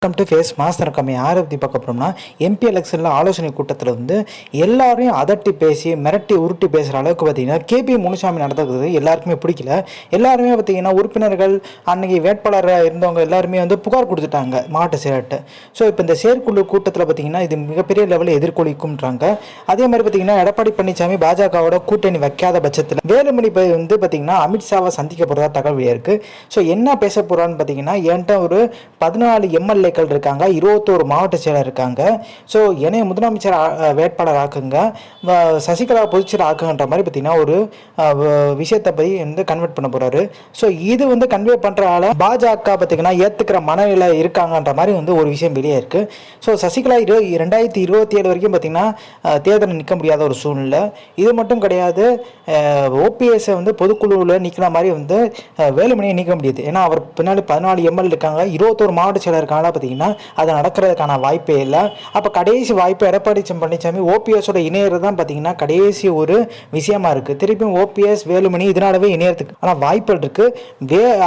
Welcome to face master கம்மி யாரை பற்றி பார்க்க போகிறோம்னா எம்பி எலெக்ஷனில் ஆலோசனை கூட்டத்தில் வந்து எல்லாரையும் அதட்டி பேசி மிரட்டி உருட்டி பேசுகிற அளவுக்கு பார்த்தீங்கன்னா கேபி முனுசாமி நடந்தது எல்லாருக்குமே பிடிக்கல. எல்லாருமே பார்த்தீங்கன்னா உறுப்பினர்கள் அன்னைக்கு வேட்பாளராக இருந்தவங்க எல்லாருமே வந்து புகார் கொடுத்துட்டாங்க மாவட்ட செயலர்கிட்ட. ஸோ இப்போ இந்த செயற்குழு கூட்டத்தில் பார்த்தீங்கன்னா இது மிகப்பெரிய லெவலில் எதிர்கொலிக்கும்ன்றாங்க. அதே மாதிரி பார்த்தீங்கன்னா எடப்பாடி பழனிசாமி பாஜகவோட கூட்டணி வைக்காத பட்சத்தில் வேலுமணி வந்து பார்த்தீங்கன்னா அமித்ஷாவை சந்திக்க போகிறதா தகவல் இருக்குது. ஸோ என்ன பேச போகிறான்னு பார்த்தீங்கன்னா என்கிட்ட ஒரு 14 எம்எல்ஏ இருக்காங்க, 21 மாவட்ட செயலர் இருக்காங்க. ஸோ என்னைய முதலமைச்சர் வேட்பாளர் ஆக்குங்க, சசிகலா பொதுச்செயலர் ஆக்குங்கன்ற மாதிரி பார்த்தீங்கன்னா ஒரு விஷயத்தை போய் வந்து கன்வெர்ட் பண்ண போறாரு. ஸோ இது வந்து கன்வே பண்றதால பாஜக பார்த்தீங்கன்னா ஏத்துக்கிற மனநிலை இருக்காங்கன்ற மாதிரி வந்து ஒரு விஷயம் வெளியே இருக்கு. ஸோ சசிகலா 2027 வரைக்கும் பார்த்தீங்கன்னா தேர்தலில் நிற்க முடியாத ஒரு சூழ்நிலை. இது மட்டும் கிடையாது, ஓபிஎஸ் வந்து பொதுக்குழுவில் நிற்கிற மாதிரி வந்து வேலுமணியை நீக்க முடியுது. ஏன்னா அவர் பின்னாடி 14 எம்எல்ஏ இருக்காங்க, 21 மாவட்ட செயலர் இருக்காங்க. பார்த்தீங்கன்னா அது நடக்கிறதுக்கான வாய்ப்பே இல்லை. அப்போ கடைசி வாய்ப்பு எடப்பாடி பழனிசாமி ஓபிஎஸோட இணையறது தான் பார்த்தீங்கன்னா கடைசி ஒரு விஷயமா இருக்கு. திருப்பியும் ஓபிஎஸ் வேலுமணி இதனாலவே இணையறதுக்கு ஆனால் வாய்ப்புகள் இருக்கு.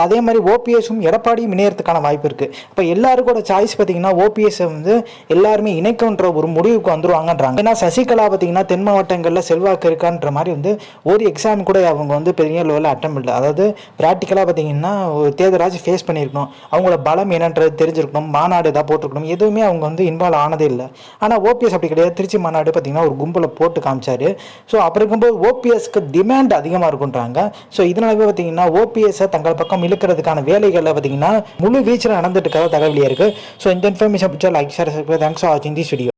அதே மாதிரி ஓபிஎஸும் எடப்பாடியும் இணையறதுக்கான வாய்ப்பு இருக்கு. இப்போ எல்லாருக்கோட சாய்ஸ் பார்த்தீங்கன்னா ஓபிஎஸ் வந்து எல்லாருமே இணைக்கும்ன்ற ஒரு முடிவுக்கு வந்துருவாங்கன்றாங்க. ஏன்னா சசிகலா பார்த்தீங்கன்னா தென் மாவட்டங்களில் செல்வாக்கு இருக்கான்ற மாதிரி வந்து ஒரு எக்ஸாம் கூட அவங்க வந்து பெரிய லெவலில் அட்டம் இல்லை. அதாவது ப்ராக்டிக்கலாக பார்த்தீங்கன்னா ஒரு தேர்தலாச்சும் ஃபேஸ் பண்ணியிருக்கணும், அவங்களோட பலம் என்னன்றது தெரிஞ்சிருக்கணும், மாநாடு ஏதாவது போட்டிருக்கணும், எதுவுமே அவங்க வந்து இன்வால்வ் ஆனதே இல்லை. ஆனால் ஓபிஎஸ் அப்படி கிடையாது. திருச்சி மாநாடு பார்த்தீங்கன்னா ஒரு கும்பலை போட்டு காமிச்சாரு. ஸோ அப்படி இருக்கும்போது ஓபிஎஸ்க்கு டிமாண்ட் அதிகமாக இருக்குன்றாங்க. ஸோ இதனாலவே பார்த்தீங்கன்னா ஓபிஎஸ்ஸை தங்கள் பக்கம் இழுக்கிறதுக்கான வேலைகளில் பார்த்தீங்கன்னா முழு வீச்சில் நடந்துட்டு இருக்கிற தகவலியாக இருக்குது. ஸோ இந்த இன்ஃபர்மேஷன் பிடிச்சா லைக் ஷேர், தேங்க்ஸ் ஃபார் வாட்சிங் திஸ் வீடியோ.